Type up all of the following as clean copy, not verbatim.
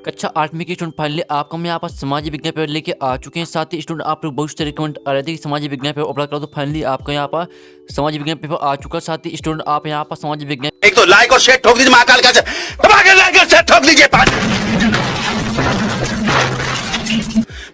कक्षा 8वीं की स्टूडेंट फाइनली आपको हम यहाँ पर सामाजिक विज्ञान पेपर लेके आ चुके हैं। साथ ही स्टूडेंट आप लोग बहुत से रिकमेंड आ रहे थे कि सामाजिक विज्ञान पेपर अपलोड करो, तो फाइनली आपका यहाँ पर सामाजिक विज्ञान पेपर आ चुका है। साथ ही स्टूडेंट आप यहाँ पर सामाजिक विज्ञान एक तो लाइक और शेयर ठोक दीजिए, महाकाल का लाइक और शेयर ठोक दीजिए।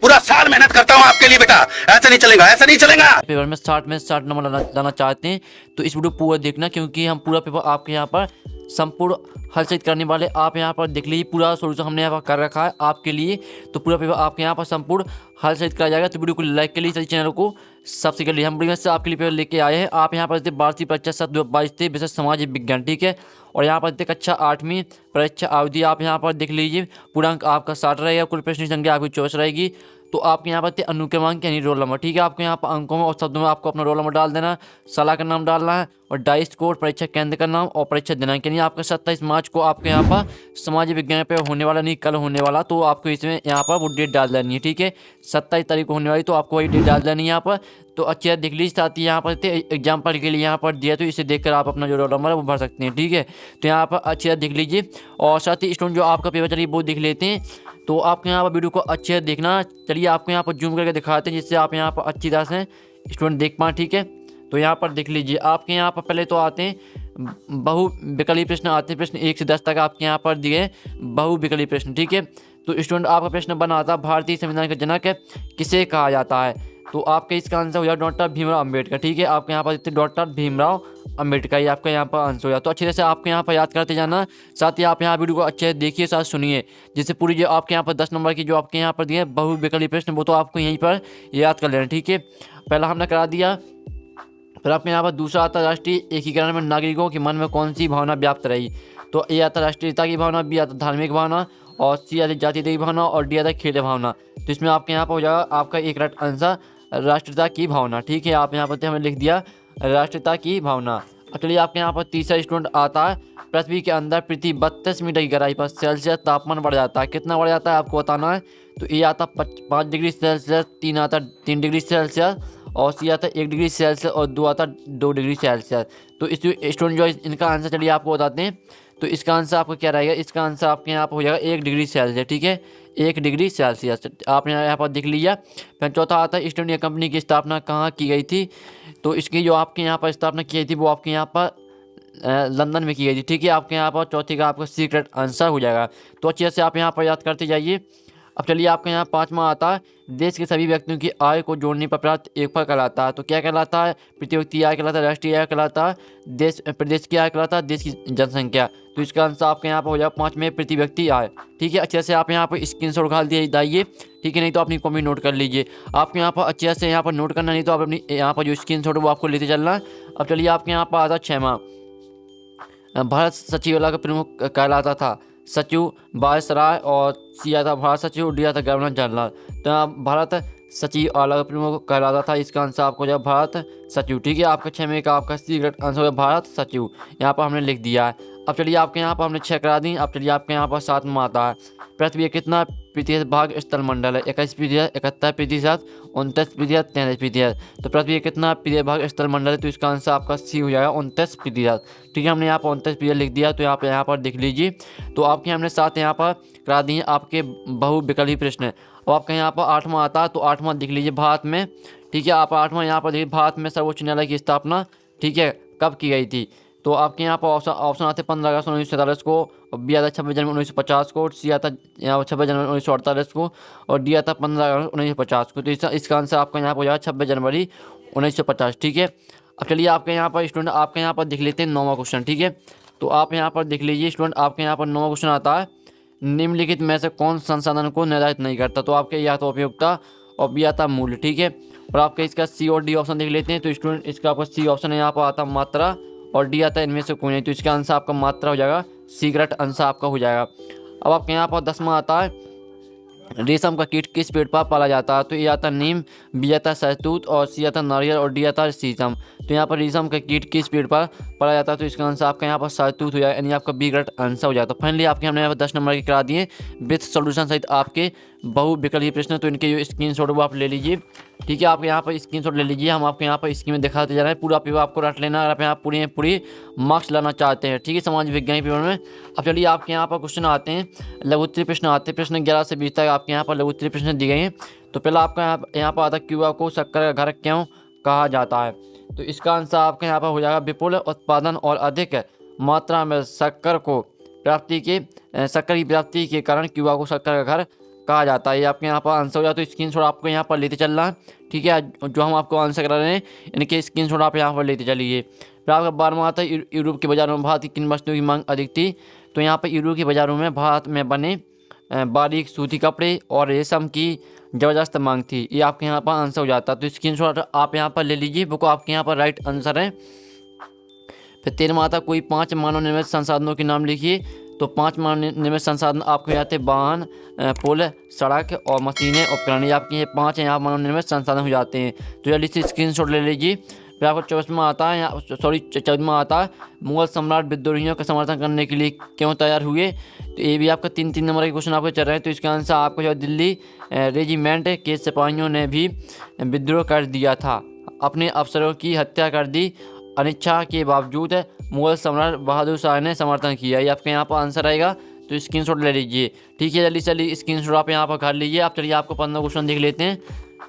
पूरा साल मेहनत करता हूँ आपके लिए बेटा, ऐसा नहीं चलेगा, ऐसा नहीं चलेगा। पेपर में 60 नंबर लाना चाहते हैं तो इस वीडियो पूरा देखना, क्योंकि हम पूरा पेपर आपके यहाँ पर संपूर्ण हल सहित करने वाले। आप यहाँ पर देख लीजिए, पूरा सोल्यूशन हमने यहाँ पर कर रखा है आपके लिए। तो पूरा पेपर आपके यहाँ पर संपूर्ण हल सहित कराया जाएगा। तो वीडियो को लाइक के लिए सभी चैनल को सबसे कर लिए। हम बढ़िया से आपके लिए पेपर लेके आए हैं। आप यहाँ पर देखते वार्षिक परीक्षा 7/22 थे विषय सामाजिक विज्ञान, ठीक है। और यहाँ पर देखते कक्षा 8वीं परीक्षा अवधि आप यहाँ पर देख लीजिए, पूर्णांक आपका 60 रहेगा, कुल प्रश्न की संख्या आपकी 24 रहेगी। तो आपके यहाँ पर अनुक्रमांक यानी रोल नंबर, ठीक है। आपको यहाँ पर अंकों में और शब्दों में आपको अपना रोल नंबर डाल देना, साला का नाम डालना है और डाइस कोड, परीक्षा केंद्र का नाम और परीक्षा दिनांक। यानी आपका 27 मार्च को आपके यहाँ पर सामाजिक विज्ञान पे होने वाला, नहीं कल होने वाला, तो आपको इसमें यहाँ पर वो डेट डाल देनी है, ठीक है। 27 तारीख को होने वाली, तो आपको वही डेट डाल देनी है यहाँ पर। तो अच्छी तरह देख लीजिए। साथ ही यहाँ पर एग्जाम्पल के लिए यहाँ पर दिया, तो इसे देखकर आप अपना जो रोल नंबर है वो भर सकते हैं, ठीक है। तो यहाँ पर अच्छी तरह देख लीजिए। और साथ ही स्टूडेंट जो आपका पेपर चलिए वो देख लेते हैं। तो आपको यहाँ पर वीडियो को अच्छे से देखना। चलिए आपको यहाँ पर जूम करके दिखाते हैं, जिससे आप यहाँ पर अच्छी तरह से स्टूडेंट देख पाएँ, ठीक है। तो यहाँ पर देख लीजिए, आपके यहाँ पर पहले तो आते हैं बहुविकल्पी प्रश्न आते हैं। प्रश्न 1 से 10 तक आपके यहाँ पर दिए बहुविकल्पी प्रश्न, ठीक है। तो स्टूडेंट आपका प्रश्न बना आता है, भारतीय संविधान का जनक किसे कहा जाता है। तो आपका इसका आंसर हो जाए डॉक्टर भीमराव अम्बेडकर, ठीक है। आपके यहाँ पर डॉक्टर भीमराव अम्बेडकर, ये आपका यहाँ पर आंसर हो जाए। तो अच्छी तरह से आपके यहाँ पर याद करते जाना। साथ ही आप यहाँ वीडियो को अच्छे से देखिए, साथ सुनिए, जिससे पूरी जो आपके यहाँ पर 10 नंबर की जो आपके यहाँ पर दिए बहुविकल्पी प्रश्न, वो तो आपको यहीं पर याद कर लेना, ठीक है। पहला हमने करा दिया। फिर आपके यहाँ पर दूसरा आता है, राष्ट्रीय एकीकरण में नागरिकों के मन में कौन सी भावना व्याप्त रही। तो ए आता है राष्ट्रीयता की भावना, बी आता है धार्मिक भावना, और सी आता है जातीय भावना, और डी आता है खेल भावना। तो इसमें आपके यहाँ पर हो जाएगा आपका एक करेक्ट आंसर राष्ट्रीयता की भावना, ठीक है। आप यहाँ पर हमें लिख दिया राष्ट्रीयता की भावना। अब चलिए आपके यहाँ पर तीसरा स्टूडेंट आता है, पृथ्वी के अंदर प्रति 32 मीटर की गहराई पर सेल्सियस तापमान बढ़ जाता है, कितना बढ़ जाता है आपको बताना है। तो ये आता 5 डिग्री सेल्सियस, 3 आता 3 डिग्री सेल्सियस, और सी आता 1 डिग्री सेल्सियस, और 2 आता 2 डिग्री सेल्सियस। तो इस स्टूडेंट जो इनका आंसर चलिए आपको बताते हैं। तो इसका आंसर आपका क्या रहेगा, इसका आंसर आपके यहाँ पर हो जाएगा 1 डिग्री सेल्सियस, ठीक है, 1 डिग्री सेल्सियस। आप यहाँ पर देख लीजिए। फिर चौथा आता है, ईस्ट इंडिया कंपनी की स्थापना कहाँ की गई थी। तो इसकी जो आपके यहाँ पर स्थापना की गई थी वो आपके यहाँ पर लंदन में की गई थी, ठीक है। आपके यहाँ पर चौथी का आपका सीक्रेट आंसर हो जाएगा। तो अच्छे से आप यहाँ पर याद करते जाइए। अब चलिए आपके यहाँ पाँचवा आता है, देश के सभी व्यक्तियों की आय को जोड़ने पर प्राप्त एक फल कहलाता है। तो क्या कहलाता है, प्रति व्यक्ति आय कहलाता है, राष्ट्रीय आय कहलाता है, प्रदेश की आय कहलाता है, देश की जनसंख्या। तो इसका आंसर आपके यहाँ पर हो जाएगा 5 में प्रति व्यक्ति आय, ठीक है। अच्छे से आप यहाँ पर स्क्रीनशॉट उठा दिए जाइए, ठीक है, नहीं तो अपनी कॉपी नोट कर लीजिए। आपके यहाँ पर अच्छे से यहाँ पर नोट करना, नहीं तो आप अपनी यहाँ पर जो स्क्रीनशॉट है वो आपको लेते चलना। अब चलिए आपके यहाँ पर आता 6वां, भारत सचिवालय का प्रमुख कहलाता था। सचिव वायसराय, और सी आता भारत सचिव, डी आता गवर्नर जनरल। तो भारत सचिवालय का प्रमुख कहलाता था, इसका आंसर आपको जब भारत सचिव, ठीक है। आपका 6वें का आपका सीक्रेट आंसर है भारत सचिव, यहाँ पर हमने लिख दिया है। अब चलिए आपके यहाँ पर हमने 6 करा दी। अब चलिए आपके यहाँ पर 7वां आता है, पृथ्वी का कितना प्रतिशत भाग स्थल मंडल है। 21%, 71%, 29%, 33%। तो पृथ्वी का कितना प्रतिशत भाग स्थल मंडल है। तो इसका आंसर आपका सी हो जाएगा 29%, ठीक है। हमने यहाँ पर 29% लिख दिया। तो यहाँ पर देख लीजिए। तो आपके हमने 7 यहाँ पर करा दिए आपके बहुविकल्पी प्रश्न। और आपका यहाँ पर 8वां आता है। तो 8वां देख लीजिए, भारत में, ठीक है। आप 8वां यहाँ पर देखिए, भारत में सर्वोच्च न्यायालय की स्थापना, ठीक है, कब की गई थी। तो आपके यहाँ पर ऑप्शन आते हैं 15 अगस्त 1947 को, और बी आता 26 जनवरी 1950 को, सी आता यहाँ पर 26 जनवरी 1948 को, और डी आता 15 अगस्त 1950 को। तो इसका आंसर आपका यहाँ पर हो जाएगा 26 जनवरी 1950, ठीक है। अब चलिए आपके यहाँ पर स्टूडेंट आपके यहाँ पर देख लेते हैं 9वां क्वेश्चन, ठीक है। तो आप यहाँ पर देख लीजिए स्टूडेंट, आपके यहाँ पर 9वां क्वेश्चन आता है, निम्नलिखित में से कौन संसाधन को निर्धारित नहीं करता। तो आपके या तो उपयोगिता, और बी आता मूल्य, ठीक है। और आपके इसका सी और डी ऑप्शन देख लेते हैं। तो स्टूडेंट इसका आपका सी ऑप्शन है, यहाँ पर आता मात्रा, और डी आता है इनमें से कोई नहीं। तो इसका आंसर आपका मात्रा हो जाएगा, सीक्रेट आंसर आपका हो जाएगा। अब आपके यहाँ पर 10वां आता है, रेशम का कीट किस पेड़ पर पाला जाता है। तो ये आता नीम, बी आता शहतूत, और सी आता नारियल, और डी आता शीशम। तो यहाँ पर रेशम का कीट किस पेड़ पर पढ़ा जाता है तो इसका आंसर आपका यहाँ पर सहतूत हो जाएगा, यानी आपका बी करेक्ट आंसर हो जाता है। तो फाइनली आपके हमने यहाँ पर 10 नंबर के करा दिए विथ सोल्यूशन सहित आपके बहुविकल्पीय प्रश्न। तो इनके जो स्क्रीनशॉट वो आप ले लीजिए, ठीक है। आप यहाँ पर स्क्रीनशॉट ले लीजिए, हम आपको यहाँ पर स्क्रीन में दिखाते जा रहे हैं। पूरा पेपर आपको रट लेना अगर आप यहाँ पूरी मार्क्स लाना चाहते हैं, ठीक है, समाज विज्ञान पेपर में। अब चलिए आपके यहाँ पर क्वेश्चन आते हैं, लघुत्तरीय प्रश्न आते हैं। प्रश्न 11 से 20 तक आपके यहाँ पर लघुत्तरीय प्रश्न दिए गए हैं। तो पहला आपका यहाँ पर आता है क्यूबा को शक्कर का घर क्यों कहा जाता है। तो इसका आंसर आपके यहाँ पर हो जाएगा विपुल उत्पादन और अधिक मात्रा में शक्कर की प्राप्ति के कारण क्यूबा को शक्कर का घर कहा जाता है। ये आपके यहाँ पर आंसर हो जाता है। तो स्क्रीनशॉट आपको यहाँ पर लेते चलना है, ठीक है। जो हम आपको आंसर करा रहे हैं इनके स्क्रीनशॉट आप यहाँ पर लेते चलिए। फिर आपका 12वां आता है यूरोप के बाजारों में भारत की किन वस्तुओं की मांग अधिक थी। तो यहाँ पर यूरोप के बाजारों में भारत में बने बारीक सूती कपड़े और रेशम की ज़बरदस्त मांग थी। ये आपके यहाँ पर आंसर हो जाता है। तो स्क्रीनशॉट आप यहाँ पर ले लीजिए, वो आपके यहाँ पर राइट आंसर है। फिर 13वां आता कोई 5 मानव निर्मित संसाधनों के नाम लिखिए। तो 5 मानव निर्मित संसाधन आपको आते हैं वाहन, पुल, सड़क और मशीनें, उपकरण। ये आपके ये 5 यहाँ मानव निर्मित संसाधन हो जाते हैं। तो जल्दी से स्क्रीनशॉट ले लीजिए। फिर आपको 24वां आता है 14वां आता है मुगल सम्राट विद्रोहियों का समर्थन करने के लिए क्यों तैयार हुए। तो ये भी आपका 3 नंबर के क्वेश्चन आपको चल रहे हैं। तो इसका आंसर आपको जो दिल्ली रेजिमेंट के सिपाहियों ने भी विद्रोह कर दिया था, अपने अफसरों की हत्या कर दी, अनिच्छा के बावजूद मुगल सम्राट बहादुर शाह ने समर्थन किया। ये आपके यहाँ पर आंसर आएगा। तो स्क्रीनशॉट ले लीजिए, ठीक है। जल्दी चलिए स्क्रीनशॉट आप यहाँ पर कर लीजिए। आप चलिए आपको 15 क्वेश्चन देख लेते हैं।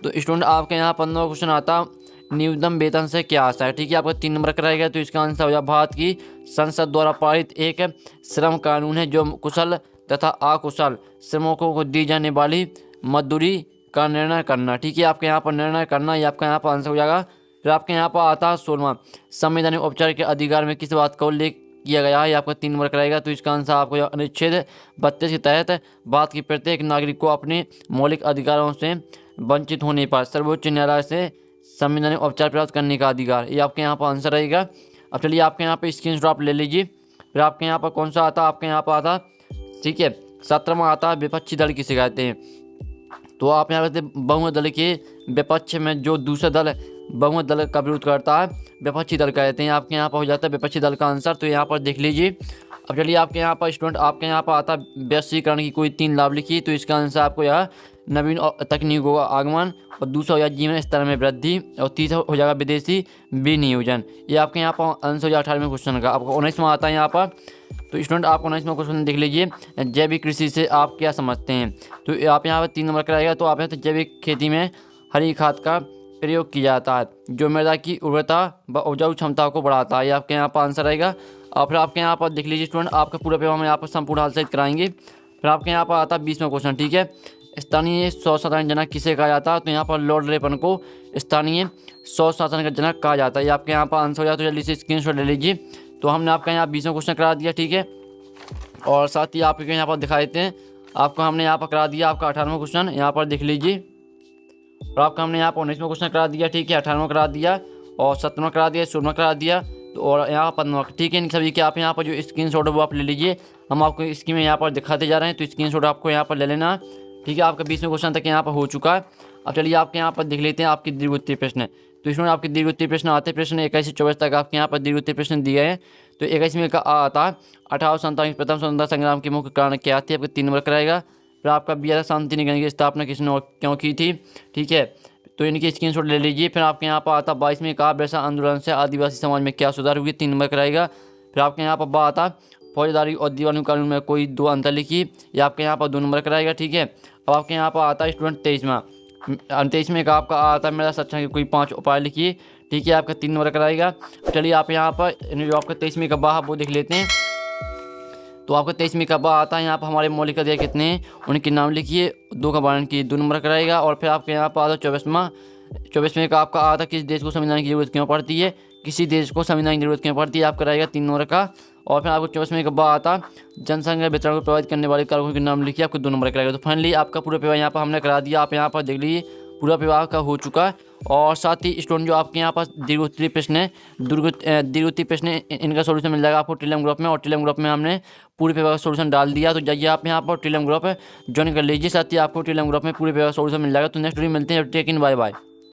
तो स्टूडेंट आपके यहाँ 15 क्वेश्चन आता न्यूनतम वेतन से क्या आशा है, ठीक है। आपका 3 नंबर कराएगा। तो इसका आंसर हो जाए भारत की संसद द्वारा पारित एक श्रम कानून है जो कुशल तथा अकुशल श्रमिकों को दी जाने वाली मजदूरी का निर्णय करना, ठीक है। आपके यहाँ पर निर्णय करना, ये आपका यहाँ पर आंसर हो जाएगा। फिर आपके यहाँ पर आता है 16वां संवैधानिक औपचारिक अधिकार में किस बात का उल्लेख किया गया है। ये आपका 3 नंबर कराएगा। तो इसका आंसर आपको अनुच्छेद 32 के तहत भारत की प्रत्येक नागरिक को अपने मौलिक अधिकारों से वंचित होने पर सर्वोच्च न्यायालय से संवैधानिक उपचार प्राप्त करने का अधिकार। ये आपके यहाँ पर आंसर रहेगा। अब चलिए आपके यहाँ पर स्क्रीनशॉट आप ले लीजिए। फिर आपके यहाँ पर कौन सा आता है, आपके यहाँ पर आता, ठीक है, 17वां आता है विपक्षी दल की शिकायतें हैं। तो आप यहाँ पर बहुमत दल के विपक्ष में जो दूसरा दल बहुमत दल का विरोध करता है विपक्षी दल कहते हैं। आपके यहाँ पर हो जाता है विपक्षी दल का आंसर। तो यहाँ पर देख लीजिए। अब चलिए आपके यहाँ पर स्टूडेंट आपके यहाँ पर आता है वैश्वीकरण की कोई 3 लाभ लिखिए। तो इसका आंसर आपको यह नवीन तकनीकों का आगमन, और दूसरा हो जाएगा जीवन स्तर में वृद्धि, और तीसरा हो जाएगा विदेशी विनियोजन। ये आपके यहाँ पर आंसर हो जाएगा 18वें क्वेश्चन का। आपको 19वां आता है यहाँ पर। तो स्टूडेंट आपको 19वां क्वेश्चन देख लीजिए, जैविक कृषि से आप क्या समझते हैं। तो आप यहाँ पर 3 नंबर कराएगा। तो आप यहाँ जैविक खेती में हरी खाद का प्रयोग किया जाता है जो मृदा की उर्वरता व उपजाऊ क्षमता को बढ़ाता है। ये आपके यहाँ पर आंसर रहेगा। और फिर आपके यहाँ पर देख लीजिए स्टूडेंट, आपका पूरा पेपर हम यहाँ पर संपूर्ण हाल सहित कराएंगे। फिर आपके यहाँ पर आता है 20वां क्वेश्चन, ठीक है। स्थानीय स्वशासन जनक किसे कहा जाता है। तो यहाँ पर लॉर्ड रेपन को स्थानीय स्वशासन का जनक कहा जाता है। ये आपके यहाँ पर आंसर हो जाता है। तो जल्दी से स्क्रीनशॉट ले लीजिए। तो हमने आपका यहाँ 20वां क्वेश्चन करा दिया, ठीक है। और साथ ही आपके यहाँ पर दिखा देते हैं, आपको हमने यहाँ पर करा दिया आपका 18वां क्वेश्चन, यहाँ पर देख लीजिए। और आपका हमने यहाँ पर 19वां क्वेश्चन करा दिया, ठीक है, 18वां करा दिया, और 17वां करा दिया, 16वां करा दिया, तो और यहाँ 15वां, ठीक है। इन सभी के आप यहाँ पर जो स्क्रीनशॉट है वो आप ले लीजिए। हम आपको इसकी में यहाँ पर दिखाते जा रहे हैं। तो स्क्रीनशॉट आपको यहाँ पर ले लेना, ठीक है। आपका 20वें क्वेश्चन तक यहाँ पर हो चुका है। अब चलिए आपके यहाँ पर देख लेते हैं आपके दीर्घोत्तरीय प्रश्न। तो इसमें आपके दीर्घोत्तरीय प्रश्न आते हैं। प्रश्न 21 से 24 तक आपके यहाँ पर दीर्घोत्तरीय प्रश्न दिए हैं। तो 21वें का आता है 1847 प्रथम स्वतंत्रता संग्राम के मुख्य कारण क्या थे। आपके 3 नंबर कराएगा। फिर आपका BRS शांति निकेतन की स्थापना किसने और क्यों की थी, ठीक है। तो इनकी स्क्रीनशॉट ले लीजिए। फिर आपके यहाँ पर आता 22वें का वैसा आंदोलन से आदिवासी समाज में क्या सुधार हुए, 3 नंबर कराएगा। फिर आपके यहाँ पर बात आता फौजदारी और दीवानी कानून में कोई 2 अंतर लिखिए। ये आपके यहाँ पर 2 नंबर कराएगा, ठीक है। अब आपके यहाँ पर आता है स्टूडेंट 23वें का आपका आता है मेरा सच्चा के कोई 5 उपाय लिखिए, ठीक है। आपका 3 नंबर कराएगा। चलिए आप यहाँ पर जो आपका 23वें का बा वो देख लेते हैं। तो आपका 23वें का बा आता है, यहाँ पर हमारे मौलिक अधिकार कितने हैं उनके नाम लिखिए, 2 का वर्णन कीजिए, 2 नंबर कराएगा। और फिर आपके यहाँ पर आता 24वें का आपका आता किस देश को संविधान की जरूरत क्यों पड़ती है, किसी देश को संविधान की जरूरत क्यों पड़ती है, आप कराएगा 3 नंबर का। और फिर आपको 24वें का बा आता जनसंख्या वितरण को प्रभावित करने वाले कारकों के नाम लिखिए, आपको 2 नंबर कराएगा। तो फाइनली आपका पूरा पेपर यहाँ पर हमने करा दिया। आप यहाँ पर देख लीजिए पूरा पेपर आपका हो चुका है। और साथ ही स्टूडेंट जो आपके यहाँ पास दीर्घोत्तरीय प्रश्न है, दीर्घोत्तरीय प्रश्न इनका सोल्यूशन मिल जाएगा आपको टेलीग्राम ग्रुप में। और टेलीग्राम ग्रुप में हमने पूरे पेपर का सोल्यूशन डाल दिया। तो जाइए आप यहाँ पर टेलीग्राम ग्रुप ज्वाइन कर लीजिए। साथ ही आपको टेलीग्राम ग्रुप में पूरे पेपर का सोल्यूशन मिल जाएगा। तो नेक्स्ट वीडियो मिलते हैं। टेक इन, बाय बाय।